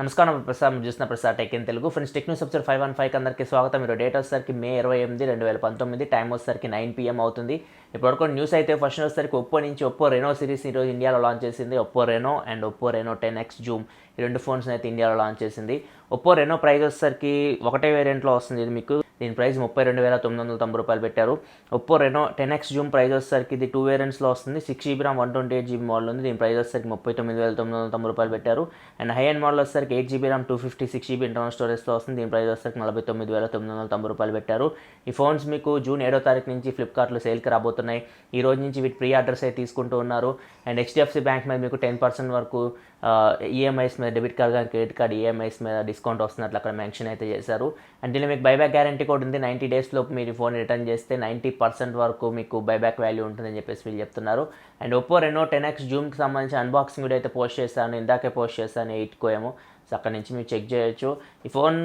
నమస్కారం ప్రసాద్, మీరు చూస్తున్న Prasad tech in Telugu. Friends, tech news episode 515 అందరికీ స్వాగతం. మీరు డేట్ వచ్చేసరికి మే 28, 2019, టైం వచ్చేసరికి 9 PM అవుతుంది. ఇప్పటివరకు న్యూస్ అయితే ఫస్ట్ వచ్చేసరికి ఒప్పో రెనో సిరీస్ ఈరోజు ఇండియాలో లాంచ్ చేసింది. Oppo Reno and Oppo Reno 10X Zoom ఈ రెండు ఫోన్స్ అయితే ఇండియాలో లాంచ్ చేసింది. ఒప్పో రెనో ప్రైస్ వచ్చేసరికి ఒకటే వేరియంట్లో వస్తుంది. ఇది మీకు దీని ప్రైస్ 32,990 పెట్టారు. Oppo Reno 10X Zoom price వచ్చేసరికి ఇది 2 వేరియంట్స్లో వస్తుంది. 6GB RAM 128GB మోడల్ ఉంది. దీని ప్రైస్ వచ్చేసరికి 39,990 పెట్టారు. అండ్ హై ఎండ్ మోడల్ వచ్చేసరికి 8GB RAM 256GB ఇంటర్నల్ స్టోరేజ్తో వస్తుంది. దీని ప్రైస్ వచ్చేసరికి 49,990 పెట్టారు. ఈ ఫోన్స్ మీకు జూన్ 7వ తారీఖు నుంచి ఫ్లిప్కార్ట్లో సేల్కి రాబోతున్నాయి. ఈ రోజు నుంచి వీటి ప్రీ ఆర్డర్స్ అయితే తీసుకుంటూ ఉన్నారు. అండ్ HDFC బ్యాంక్ మీద మీకు 10% వరకు ఈఎంఐస్ మీద, డెబిట్ కార్డ్ కానీ క్రెడిట్ కార్డ్ ఈఎంఐస్ మీద డిస్కౌంట్ వస్తున్నట్లు అక్కడ మెన్షన్ అయితే చేశారు. అండ్ దీనిలో మీకు బైబ్యాక్ గ్యారంటీ కూడా ఉంది. 90 days లోపు మీరు ఫోన్ రిటర్న్ చేస్తే 90% వరకు మీకు బైబ్యాక్ వాల్యూ ఉంటుందని చెప్పేసి వీళ్ళు చెప్తున్నారు. అండ్ ఒప్పో రెనో 10X జూమ్కి సంబంధించి అన్బాక్సింగ్ వీడియో అయితే పోస్ట్ చేశాను. ఇందాకే పోస్ట్ చేశాను 8 AM. సో అక్కడ నుంచి మీరు చెక్ చేయొచ్చు. ఈ ఫోన్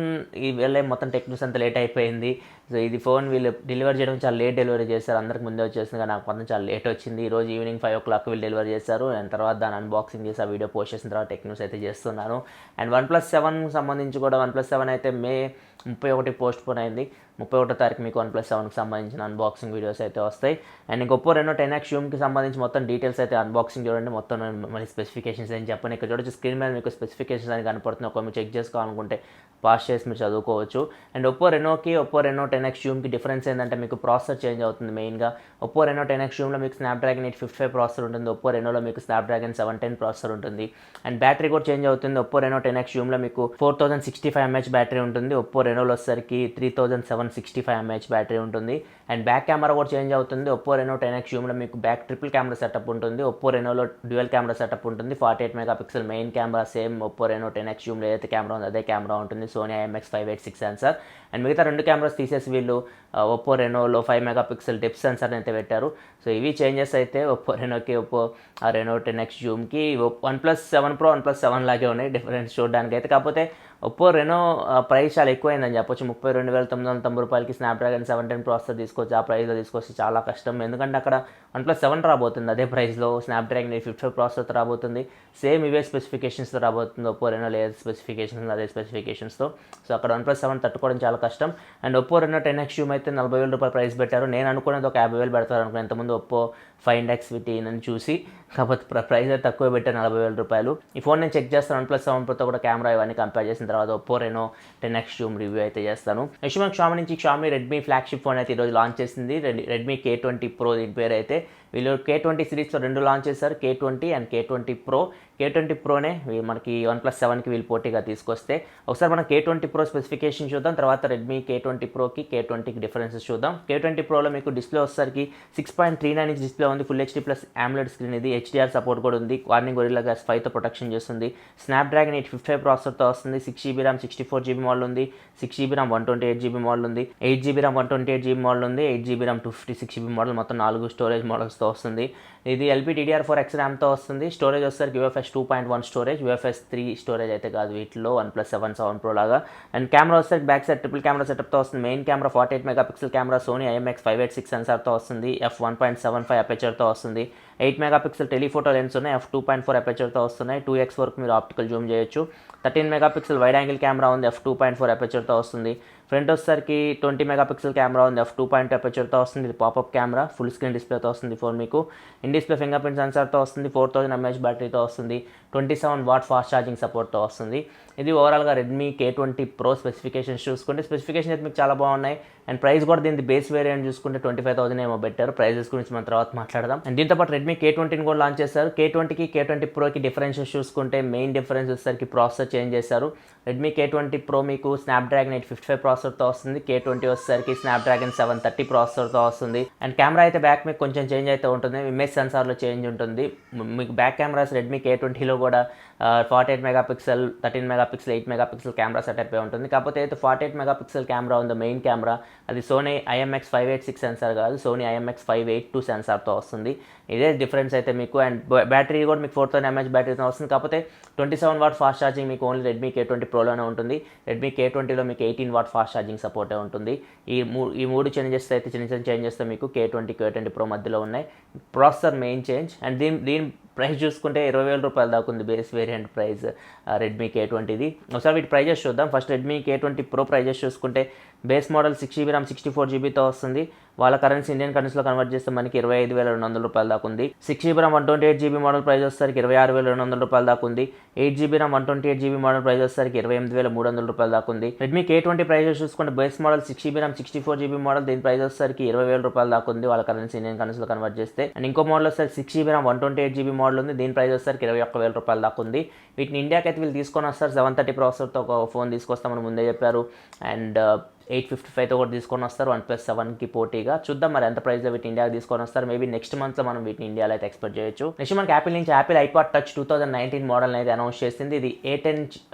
వెళ్ళే మొత్తం టెక్నిక్స్ అంతా లేట్ అయిపోయింది. సో ఇది ఫోన్ వీళ్ళు డెలివరీ చేయడం చాలా లేట్ డెలివరీ చేశారు. అందరికి ముందే వచ్చేసింది కానీ నాకు మొత్తం చాలా లేట్ వచ్చింది. ఈరోజు ఈవినింగ్ 5 o'clock వీళ్ళు డెలివరీ చేశారు. అండ్ తర్వాత దాన్ని అన్బాక్సింగ్ చేసి ఆ వీడియో పోస్ట్ చేసిన తర్వాత టెక్నిక్స్ అయితే చేస్తున్నాను. అండ్ OnePlus 7 సంబంధించి కూడా OnePlus 7 అయితే మే 31 పోస్ట్ పోన్ అయింది. 31వ తారీఖు మీకు OnePlus 7కి సంబంధించిన అన్బాక్సింగ్ వీడియోస్ అయితే వస్తాయి. అండ్ ఇంక ఒప్పో రెనో 10X జూమ్కి సంబంధించి మొత్తం డీటెయిల్స్ అయితే అన్బాక్సింగ్ చూడండి. మొత్తం మళ్ళీ స్పెసిఫికేషన్స్ ఏం చెప్పండి. ఇక్కడ చూడొచ్చు స్క్రీన్ మీద మీకు స్పెసిఫికేషన్స్ అని కనపడుతుంది. ఒక మీరు చెక్ చేసుకోవాలనుకుంటే పాస్ చేసి మీరు చదువుకోవచ్చు. అండ్ ఒప్పో రెనోకి ఒప్పో రెనో 10X జూమ్కి డిఫరెన్స్ ఏంటంటే మీకు ప్రాసెసర్ చేంజ్ అవుతుంది. మెయిన్గా ఒప్పో రెనో 10X జూమ్లో మీకు స్నాప్డ్రాగన్ 855 ప్రాసెసర్ ఉంటుంది. ఒప్పో రెనోలో మీకు స్నాప్డ్రాగన్ 710 ప్రాసెసర్ ఉంటుంది. అండ్ బ్యాటరీ కూడా చేంజ్ అవుతుంది. ఒప్పో రెనో 10X జూమ్లో మీకు 4065 mAh బ్యాటరీ ఉంటుంది. ఒప్పో రెనోలో వచ్చేసరికి 3765 mAh బ్యాటరీ ఉంటుంది. అండ్ బ్యాక్ కెమెరా కూడా చేంజ్ అవుతుంది. ఒప్పో రెనో 10X జూమ్లో మీకు బ్యాక్ ట్రిపుల్ కెమెరా సెటప్ ఉంటుంది. ఒప్పో రెనోలో డ్యూయల్ కెమెరా సెటప్ ఉంటుంది. 48 MP main camera same Oppo Reno 10X జూమ్లో ఏదైతే కెమెరా ఉందో అదే కెమెరా ఉంటుంది. Sony IMX586 censor. అండ్ మిగతా రెండు కెమెరాస్ తీసేసి వీళ్ళు ఒప్పో రెనోలో 5 MP డెప్త్ సెన్సార్ని అయితే పెట్టారు. సో ఇవి చేంజెస్ అయితే ఒప్పో రెనోకి ఒప్పో రెనో 10X జూమ్కి. OnePlus 7 Pro OnePlus 7 లాగే ఉన్నాయి డిఫరెన్స్ చూడడానికి అయితే. కాకపోతే ఒప్పో రెనో ప్రైస్ చాలా ఎక్కువైందని చెప్పొచ్చు. 32,990 స్నాప్డ్రాగన్ 710 ప్రాసెసర్ తీసుకొచ్చి ఆ ప్రైస్లో తీసుకొచ్చి చాలా కష్టం. ఎందుకంటే అక్కడ OnePlus 7 రాబోతుంది అదే ప్రైస్లో. స్నాప్డ్రాగన్ 855 ప్రాసెసర్ రాబోతుంది. సేమ్ ఇవే స్పెసిఫికేషన్స్తో రాబోతుంది. ఒప్పో రెనో లేదు స్పెసిఫికేషన్స్ అదే స్పెసిఫికేషన్స్తో. సో అక్కడ OnePlus 7 తట్టుకోవడం చాలా కష్టం. And Oppo Reno 10X Zoom అయితే 40,000 ప్రైస్ పెట్టారు. నేను అనుకునేది ఒక 50,000 పెడతారు అనుకున్నాను ఇంతకుముందు ఒప్పో Find X అని చూసి. కాకపోతే ప్రైస్ అయితే తక్కువ పెట్టారు, 40,000. ఈ ఫోన్ నేను చెక్ చేస్తాను. OnePlus 7 Proతో కూడా కెమెరా ఇవన్నీ కంపేర్ చేసిన తర్వాత Oppo Reno 10X Zoom review అయితే చేస్తాను. నెక్స్ట్ మనకు షామీ నుంచి రెడ్మీ ఫ్లాగ్షిప్ ఫోన్ అయితే ఈరోజు లాంచ్ చేసింది. రెడ్మీ K20 Pro దీని పేరు అయితే. వీళ్ళు K20 సిరీస్లో 2 లాంచ్ చేశారు, K20 and K20 Pro. K20 Proనే మనకి OnePlus 7కి వీళ్ళు పోటీగా తీసుకొస్తే ఒకసారి మనం K20 Pro స్పెసిఫికేషన్ చూద్దాం. తర్వాత రెడ్మీ K20 Proకి K20కి డిఫరెన్సెస్ చూద్దాం. K20 Proలో మీకు డిస్ప్లే వచ్చేసరికి 6.39 ఇంచ్ డిస్ప్లే ఉంది. ఫుల్ HD+ AMOLED స్క్రీన్ ఇది. HDR సపోర్ట్ కూడా ఉంది. కార్నింగ్ గొరిల్లా గ్లాస్ 5తో ప్రొటెక్షన్ చేస్తుంది. స్నాప్డ్రాగన్ 855 ప్రాసెసర్తో వస్తుంది. 6GB RAM 64GB మోడల్ ఉంది. 6GB RAM 128GB మోడల్ ఉంది. 8GB RAM 128GB మోడల్ ఉంది. 8GB RAM 256GB model. మొత్తం 4 స్టోరేజ్ మోడల్స్తో వస్తుంది. ఇది LPDDR4X ర్యామ్తో వస్తుంది. స్టోరేజ్ వచ్చేసరికి UFS 2.1 స్టోరేజ్, UFS 3 స్టోరేజ్ అయితే కాదు వీటిలో OnePlus 7 Pro లాగా. అండ్ కెమెరా వచ్చేసరికి బ్యాక్ సైడ్ ట్రిపుల్ కెమెరా సెటప్తో వస్తుంది. Main camera 48 MP camera Sony IMX586 సెన్సార్తో వస్తుంది. f1.75 అపేచర్తో వస్తుంది. 8 MP టెలిఫోటో లెన్స్ ఉన్నాయి. f2.4 అపేచర్తో వస్తున్నాయి. 2x వరకు మీరు ఆప్టికల్ జూమ్ చేయొచ్చు. 13 MP వైడ్ యాంగిల్ కెమెరా ఉంది. f2.4 అపేచర్తో వస్తుంది. ఫ్రంట్ వచ్చేసరికి 20 MP కెమెరా ఉంది. f2.2 అపేచర్తో వస్తుంది. ఇది పాపప్ కెమెరా, ఫుల్ స్క్రీన్ డిస్ప్లేతో వస్తుంది ఫోన్ మీకు. ఇన్ డిస్ప్లే ఫింగర్ ప్రింట్ సెన్సార్తో వస్తుంది. 4000 mAh బ్యాటరీతో వస్తుంది. 27 వాట్ ఫాస్ట్ ఛార్జింగ్ సపోర్ట్తో వస్తుంది. ఇది ఓవరాల్గా రెడ్మీ K20 Pro స్పెసిఫికేషన్స్ చూసుకుంటే స్పెసిఫికేషన్ అయితే మీకు చాలా బాగున్నాయి. అండ్ ప్రైస్ కూడా దీని బేస్ వేరియంట్ చూసుకుంటే 25,000 ఏమో పెట్టారు. ప్రైజెస్ గురించి మనం తర్వాత మాట్లాడదాం. అండ్ దీంతో పాటు రెడ్మీ K20ని కూడా లాంచ్ చేశారు. K20కి K20 Proకి డిఫరెన్సెస్ చూసుకుంటే మెయిన్ డిఫరెన్స్ వచ్చేసరికి ప్రాసెసర్ చేంజ్ చేశారు. రెడ్మీ K20 Pro మీకు స్నాప్డ్రాగన్ 855 ప్రాసెసర్తో వస్తుంది. K20 వచ్చేసరికి స్నాప్డ్రాగన్ 730 ప్రాసెసర్తో వస్తుంది. అండ్ కెమెరా అయితే బ్యాక్ మీకు కొంచెం చేంజ్ అయితే ఉంటుంది. ఇమేజ్ సెన్సార్లో చేంజ్ ఉంటుంది. మీకు బ్యాక్ కెమెరాస్ రెడ్మీ K20లో కూడా 48 MP, 13 MP, 8 MP camera setup ఉంటుంది. కాకపోతే అయితే 48 MP కెమెరా ఉంది మెయిన్ కెమెరా. అది సోనీ IMX586 సెన్సార్ కాదు, సోనీ IMX582 సెన్సార్తో వస్తుంది. ఇదే డిఫరెన్స్ అయితే మీకు. అండ్ బ్యాటరీ కూడా మీకు 4000 mAh బ్యాటరీతో వస్తుంది. కాకపోతే 27 వాట్ ఫాస్ట్ ఛార్జింగ్ మీకు ఓన్లీ రెడ్మీ K20 Proలోనే ఉంటుంది. రెడ్మీ K20లో మీకు 18 వాట్ ఫాస్ట్ ఛార్జింగ్ సపోర్టే ఉంటుంది. ఈ మూడు చేంజెస్ అయితే చిన్న చేంజెస్ మీకు K20 Pro మధ్యలో ఉన్నాయి. Processor main change. అండ్ దీని ప్రైస్ చూసుకుంటే 20,000 రూపాయలు దాకా ఉంది బేస్ వేరియంట్ ప్రైస్ రెడ్మీ K20ది. ఒకసారి వీటి ప్రైజెస్ చూద్దాం. First Redmi K20 Pro prices చూసుకుంటే బేస్ మోడల్ 6GB RAM 64GBతో వస్తుంది. వాళ్ళ కరెన్సీ ఇండియన్ కరెన్సీలో కన్వర్ట్ చేస్తే మనకి 25,200 రూపాయలు దాకా ఉంది. 6GB RAM 128GB model price వచ్చేసరికి 26,200 రూపాయలు దాకా ఉంది. 8GB RAM 128GB model price వచ్చేసరికి 28,300 రూపాయలు దాకా ఉంది. రెడ్మీ K20 ప్రైజెస్ చూసుకుంటే base model 6GB RAM 64GB model దీని ప్రైస్ వచ్చేసరికి 20,000 రూపాయలు దాకా ఉంది వాళ్ళ కరెన్సీ ఇండియన్ కరెన్సీలో కన్వర్ట్ చేస్తే. అండ్ ఇంకో మోడల్ వచ్చేసరికి 6GB RAM 128GB మోడల్ ఉంది. దీని ప్రైస్ వచ్చేసరికి 21,000 రూపాయలు దాకా ఉంది. వీటిని ఇండియాకి అయితే వీళ్ళు తీసుకొని వస్తారు. 730 ప్రాసెసర్తో ఒక ఫోన్ తీసుకొస్తామని ముందే చెప్పారు. అండ్ 855తో కూడా తీసుకొని వస్తారు OnePlus 7కి పోటీగా. చూద్దాం మరి ఎంత ప్రైస్లో వీటిని ఇండియాకి తీసుకొని వస్తారు. మేబీ నెక్స్ట్ మంత్లో మనం వీటిని ఇండియాలో అయితే ఎక్స్పెక్ట్ చేయొచ్చు. నెక్స్ట్ మనకి యాపిల్ నుంచి యాపిల్ ఐపాడ్ టచ్ 2019 మోడల్ అయితే అనౌన్స్ చేసింది. ఇది A10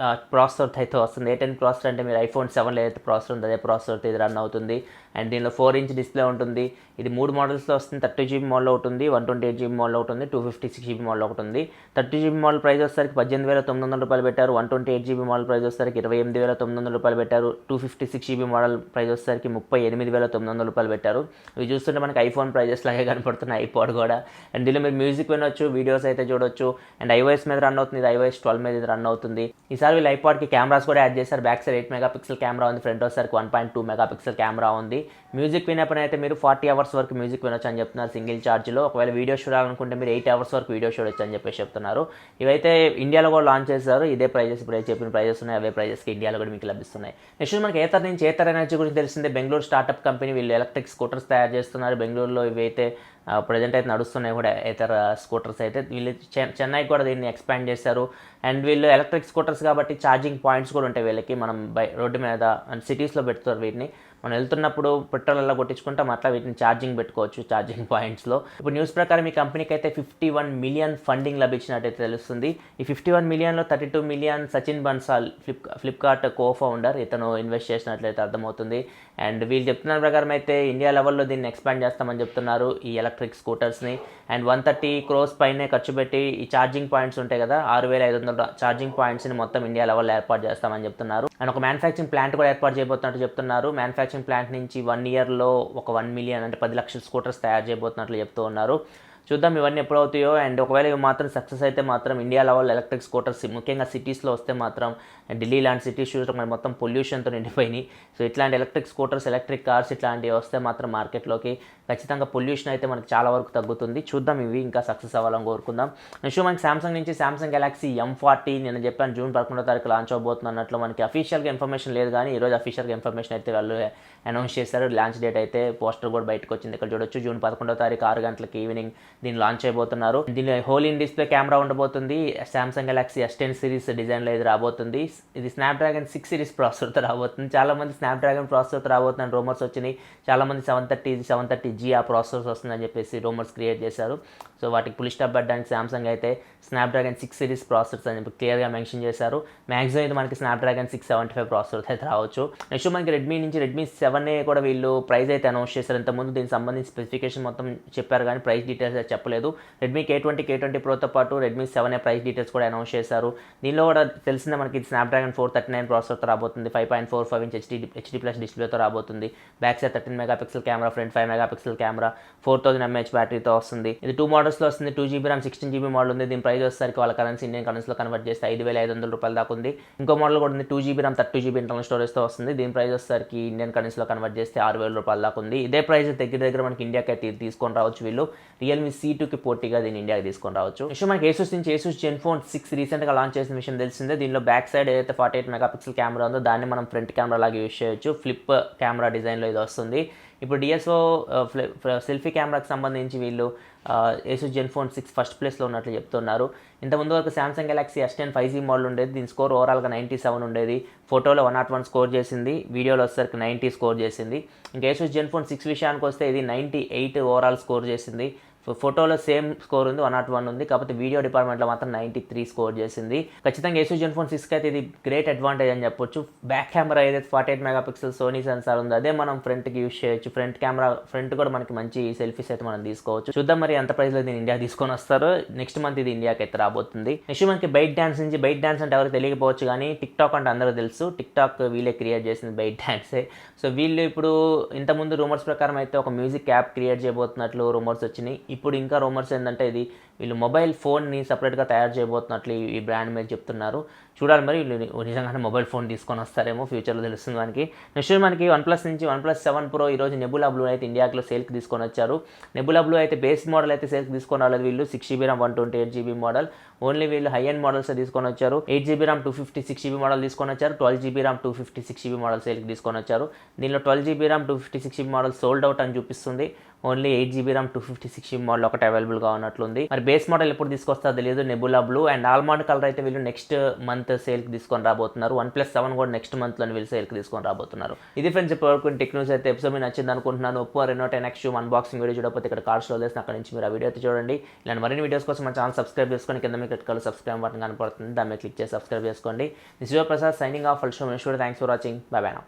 ప్రాసెసర్ అయితే వస్తుంది. A10 ప్రాసెసర్ అంటే మీరు iPhone 7లో అయితే ప్రాసెసర్ ఉంది అదే ప్రాసెసర్ ఇది రన్ అవుతుంది. అండ్ దీనిలో 4-inch డిస్ప్లే ఉంటుంది. ఇది 3 మోడల్స్లో వస్తుంది. 30GB మోడల్ ఒకటి ఉంది, 128GB మోడల్ ఒకటి ఉంది, 256GB మోడల్ ఒకటి ఉంది. 30GB మోడల్ ప్రైస్ వచ్చేసరికి 18,900 రూపాయలు పెట్టారు. 128GB మోడల్ ప్రైస్ వచ్చేసరికి 28,900 రూపాయలు పెట్టారు. 256GB మోడల్ ప్రైస్ వచ్చేసరికి 38,900 రూపాయలు పెట్టారు. ఇవి చూస్తుంటే మనకి ఐఫోన్ ప్రైజెస్ లాగే కనపడుతున్నాయి ఐపాడ్ కూడా. అండ్ దీనిలో మీరు మ్యూజిక్ వినొచ్చు, వీడియోస్ అయితే చూడొచ్చు. అండ్ iOS మీద రన్ అవుతుంది. ఇది iOS 12 మీద ఇది రన్ అవుతుంది. ఈసారి వీళ్ళు ఐపాడ్కి కెమెరాస్ కూడా యాడ్ చేశారు. బ్యాక్ సైడ్ 8 మెగాపిక్సెల్ కెమెరా ఉంది. ఫ్రంట్ వచ్చేసరికి 1.2 మెగాపిక్సెల్ కెమెరా ఉంది. మ్యూజిక్ వినే పని అయితే మీరు 40 అవర్స్ వరకు మ్యూజిక్ వినొచ్చు అని చెప్తున్నారు సింగిల్ ఛార్జ్లో. ఒకవేళ వీడియో చూడాలనుకుంటే మీరు 8 అవర్స్ వరకు వీడియో చూడొచ్చు అని చెప్పేసి చెప్తున్నారు. ఇవైతే ఇండియాలో కూడా లాంచ్ చేశారు. ఇదే ప్రైజెస్ ఇప్పుడు చెప్పిన ప్రైజెస్ ఉన్నాయి. అవే ప్రైజెస్కి ఇండియాలో కూడా మీకు లభిస్తున్నాయి. నెక్స్ట్ మనకి ఏతర్ నుంచి ఏతర్ ఎనర్జీ గురించి తెలిసిందే. బెంగళూరు స్టార్టప్ కంపెనీ వీళ్ళు ఎలక్ట్రిక్ స్కూటర్స్ తయారు చేస్తున్నారు. బెంగళూరులో ఇవైతే ప్రజెంట్ అయితే నడుస్తున్నాయి కూడా ఏతర్ స్కూటర్స్ అయితే. వీళ్ళు చెన్నైకి కూడా దీన్ని ఎక్స్పాండ్ చేశారు. అండ్ వీళ్ళు ఎలక్ట్రిక్ స్కూటర్స్ కాబట్టి ఛార్జింగ్ పాయింట్స్ కూడా ఉంటాయి వీళ్ళకి. మనం రోడ్డు మీద అండ్ సిటీస్లో పెడతారు వీటిని. మనం వెళ్తున్నప్పుడు పెట్రోల్ అలా కొట్టించుకుంటాం, అట్లా వీటిని ఛార్జింగ్ పెట్టుకోవచ్చు ఛార్జింగ్ పాయింట్స్లో. ఇప్పుడు న్యూస్ ప్రకారం ఈ కంపెనీకి అయితే 51 మిలియన్ ఫండింగ్ లభించినట్టయితే తెలుస్తుంది. ఈ 51 మిలియన్లో 32 million Sachin Bansal Flipkart co founder ఇతను ఇన్వెస్ట్ చేసినట్లయితే అర్థమవుతుంది. అండ్ వీళ్ళు చెప్తున్న ప్రకారం అయితే ఇండియా లెవెల్లో దీన్ని ఎక్స్పాండ్ చేస్తామని చెప్తున్నారు ఈ ఎలక్ట్రిక్ స్కూటర్స్ని. అండ్ 130 crores పైనే ఖర్చు పెట్టి ఈ ఛార్జింగ్ పాయింట్స్ ఉంటాయి కదా 6,500 ఛార్జింగ్ పాయింట్స్ని మొత్తం ఇండియా లెవెల్లో ఏర్పాటు చేస్తామని చెప్తున్నారు. అండ్ ఒక మ్యానుఫ్యాక్చరింగ్ ప్లాంట్ కూడా ఏర్పాటు చేయబోతున్నట్టు చెప్తున్నారు. మ్యానుఫ్యాక్చరింగ్ ప్లాంట్ నుంచి 1 yearలో ఒక 1 మిలియన్ అంటే 10 లక్షల స్కూటర్స్ తయారు చేయబోతున్నట్లు చెప్తూ ఉన్నారు. చూద్దాం ఇవన్నీ ఎప్పుడు అవుతాయో. అండ్ ఒకవేళ ఇవి మాత్రం సక్సెస్ అయితే మాత్రం ఇండియా లెవెల్ ఎలక్ట్రిక్ స్కూటర్స్ ముఖ్యంగా సిటీస్లో వస్తే మాత్రం ఢిల్లీ లాంటి సిటీస్ చూడటం మొత్తం పొల్యూషన్తో నిండిపోయినాయి. సో ఇట్లాంటి ఎలక్ట్రిక్ స్కూటర్స్ ఎలక్ట్రిక్ కార్స్ ఇట్లాంటివి వస్తే మాత్రం మార్కెట్లోకి ఖచ్చితంగా పొల్యూషన్ అయితే మనకి చాలా వరకు తగ్గుతుంది. చూద్దాం ఇవి ఇంకా సక్సెస్ అవ్వాలని కోరుకుందాం. నెక్స్ట్ మనకి సామ్సంగ్ నుంచి సామ్సంగ్ గెలాక్సీ M40 నేను చెప్పాను June 11వ తారీఖు లాంచ్ అవబోతుంది అన్నట్లు మనకి అఫీషియల్గా ఇన్ఫర్మేషన్ లేదు, కానీ ఈరోజు అఫీషియల్గా ఇన్ఫర్మేషన్ అయితే వాళ్ళు అనౌన్స్ చేశారు. లాంచ్ డేట్ అయితే పోస్టర్ కూడా బయటకు వచ్చింది. ఇక్కడ చూడొచ్చు June 11వ తారీఖు 6 గంటలకి ఈవినింగ్ దీన్ని లాంచ్ అయిపోతున్నారు. దీనిలో హోల్ ఇన్ డిస్ప్లే కెమెరా ఉండబోతుంది. సామ్సంగ్ గెలాక్సీ S10 సిరీస్ డిజైన్లో ఇది రాబోతుంది. ఇది స్నాప్డ్రాగన్ 6 సిరీస్ ప్రాసెసర్తో రాబోతుంది. చాలామంది స్నాప్డ్రాగన్ ప్రాసెసర్తో రాబోతుందని రూమర్స్ వచ్చినాయి. చాలామంది 730G ఆ ప్రాసెసర్స్ వస్తుందని చెప్పేసి రూమర్స్ క్రియేట్ చేశారు. సో వాటికి పులి స్టాప్ పెట్టడానికి సామ్సంగ్ అయితే స్నాప్డ్రాగన్ 6 సిరీస్ ప్రాసెసర్స్ అని చెప్పి క్లియర్గా మెన్షన్ చేశారు. మ్యాక్సిమం ఇది మనకి స్నాప్డ్రాగన్ 675 ప్రాసెసర్స్ అయితే రావచ్చు. నెక్స్ట్ మనకి రెడ్మీ నుంచి రెడ్మీ 7A కూడా వీళ్ళు ప్రైస్ అయితే అనౌన్స్ చేశారు. ఇంతకుముందు దీనికి సంబంధించి స్పెసిఫికేషన్ మొత్తం చెప్పారు కానీ ప్రైస్ డీటెయిల్స్ అయితే చెప్పలేదు. రెడ్మీ K20 ప్రోతో పాటు రెడ్మీ 7A ప్రైస్ డీటెయిల్స్ కూడా అనౌన్స్ చేశారు. దీనిలో కూడా తెలిసిందే మనకి స్నాప్డ్రాగన్ 439 ప్రాసెసర్తో రాబోతుంది. 5.45 ఇంచ్ HD ప్లస్ డిస్ప్లేతో రాబోతుంది. Back side 13 megapixel camera, front 5 megapixel camera, 4000 mAh బ్యాటరీతో వస్తుంది. ఇది 2 మోడల్స్లో వస్తుంది. 2GB RAM 16GB మోడల్ ఉంది. దీని ప్రైస్ వచ్చేసరికి వాళ్ళ కరెన్సీ ఇండియన్ కరెన్సీలో కన్వర్ట్ చేస్తే 5,500 రూపాయలు దాకా ఉంది. ఇంకో మోడల్ కూడా ఉంది 2GB RAM 32GB ఇంటర్నల్ స్టోరేజ్తో వస్తుంది. దీని ప్రైస్ వచ్చేసరికి ఇండియన్ కరెన్సీలో కన్వర్ట్ చేస్తే 6,000 రూపాయలు దాకా ఉంది. ఇదే ప్రైస్ దగ్గర మనకి ఇండియాకి అయితే తీసుకొని రావచ్చు వీళ్ళు. రియల్మీ C2కి పోటీగా దీన్ని ఇండియాకి తీసుకొని రావచ్చు. నెక్స్ట్ మనకి ఏసూస్ నుంచి ఏసూస్ Zenfone 6 రీసెంట్గా లాంచ్ చేసిన విషయం తెలిసిందే. దీనిలో బ్యాక్ సైడ్ ఏదైతే 48 మెగాపిక్సెల్ కెమెరా ఉందో దాన్ని మనం ఫ్రంట్ కెమెరా లాగా యూజ్ చేయొచ్చు. ఫ్లిప్ కెమెరా డిజైన్లో ఇది వస్తుంది. ఇప్పుడు DSO సెల్ఫీ కెమెరాకి సంబంధించి వీళ్ళు ఏసూస్ Zenfone 6 ఫస్ట్ ప్లేస్లో ఉన్నట్లు చెప్తున్నారు. ఇంతకుముందు వరకు Samsung Galaxy S10 5G model ఉండేది. దీని స్కోర్ ఓవరాల్గా 97 ఉండేది. ఫోటోలో 101 స్కోర్ చేసింది. వీడియోలో వచ్చేసరికి 90 స్కోర్ చేసింది. ఇంకా ఏసూస్ Zenfone 6 విషయానికి వస్తే ఇది 98 ఓవరాల్ స్కోర్ చేసింది. ఫోటోలో సేమ్ స్కోర్ ఉంది, 101 ఉంది. కాకపోతే వీడియో డిపార్ట్మెంట్లో మాత్రం 93 స్కోర్ చేసింది. ఖచ్చితంగా ఏసూస్ Zenfone 6 అయితే ఇది గ్రేట్ అడ్వాంటేజ్ అని చెప్పొచ్చు. బ్యాక్ కెమెరా ఏదైతే 48 మెగాపిక్సెల్ సోనీ సెన్సార్ ఉందో అదే మనం ఫ్రంట్కి యూజ్ చేయొచ్చు. ఫ్రంట్ కూడా మనకి మంచి సెల్ఫీస్ అయితే మనం తీసుకోవచ్చు. చూద్దాం మరి ఎంత ప్రైస్లో దీన్ని ఇండియా తీసుకొని వస్తారో. నెక్స్ట్ మంత్ ఇది ఇండియాకి అయితే రాబోతుంది. నెక్స్ట్ మనకి బైట్ డాన్స్ నుంచి. బైట్ డాన్స్ అంటే ఎవరికి తెలియకపోవచ్చు కానీ టిక్టాక్ అంటే అందరూ తెలుసు. టిక్టాక్ వీళ్ళే క్రియేట్ చేసింది బైట్ డాన్సే. సో వీళ్ళు ఇప్పుడు ఇంతకుముందు రూమర్స్ ప్రకారం అయితే ఒక మ్యూజిక్ యాప్ క్రియేట్ చేయబోతున్నట్లు రూమర్స్ వచ్చినాయి. ఈ ఇప్పుడు ఇంకా రూమర్స్ ఏంటంటే ఇది వీళ్ళు మొబైల్ ఫోన్ని సపరేట్గా తయారు చేయబోతున్నట్లు ఈ బ్రాండ్ మీద చెప్తున్నారు. చూడాలి మరి వీళ్ళు నిజంగానే మొబైల్ ఫోన్ తీసుకొని వస్తారేమో, ఫ్యూచర్లో తెలుస్తుంది మనకి. నెక్స్ట్ మనకి వన్ప్లస్ నుంచి వన్ప్లస్ 7 Pro ఈరోజు నెబులా బ్లూ అయితే ఇండియాలో సేల్కి తీసుకొని వచ్చారు. నెబులా బ్లూ అయితే బేస్ మోడల్ అయితే సేల్కి తీసుకొని రాలేదు వీళ్ళు. 6GB RAM 128GB model, only వీళ్ళు హై ఎండ్ మోడల్స్ తీసుకొని వచ్చారు. 8GB RAM 256GB మోడల్ తీసుకొని వచ్చారు. 12GB RAM 256GB మోడల్ సేల్కి తీసుకొని వచ్చారు. దీనిలో 12GB RAM 256GB model sold out అని చూపిస్తుంది. Only 8GB RAM 256GB model ఒకటి అవైలబుల్గా ఉన్నట్లుంది. మరి బేస్ మోడల్ ఎప్పుడు తీసుకొస్తా తెలియదు nebula blue. And almond colour అయితే వీళ్ళు నెక్స్ట్ మంత్ సేల్కి తీసుకొని రాబోతున్నారు. వన్ప్లస్ 7 కూడా నెక్స్ట్ మంత్లో వీళ్ళు సేల్కి తీసుకొని రాబోతున్నారు. ఇది ఫ్రెండ్స్ ఇప్పటివరకు టెక్ న్యూస్ అయితే ఎపిసోడ్ మీకు నచ్చింది అనుకుంటున్నాను. Oppo Reno 10X unboxing video చూడకపోతే ఇక్కడ కార్డ్స్లో వేసిన అక్కడ నుంచి మీరు ఆ వీడియో అయితే చూడండి. ఇలాంటి మరిన్ని వీడియోస్ కోసం మన ఛానల్ సబ్స్క్రైబ్ చేసుకొని కింద మీకు ఎక్కడ సబ్స్క్రైబ్ బటన్ కనపడుతుంది, దాని మీద క్లిక్ చేసి సబ్స్క్రైబ్ చేసుకోండి. This is your Prasad signing off. Full show thanks for watching. Bye bye now.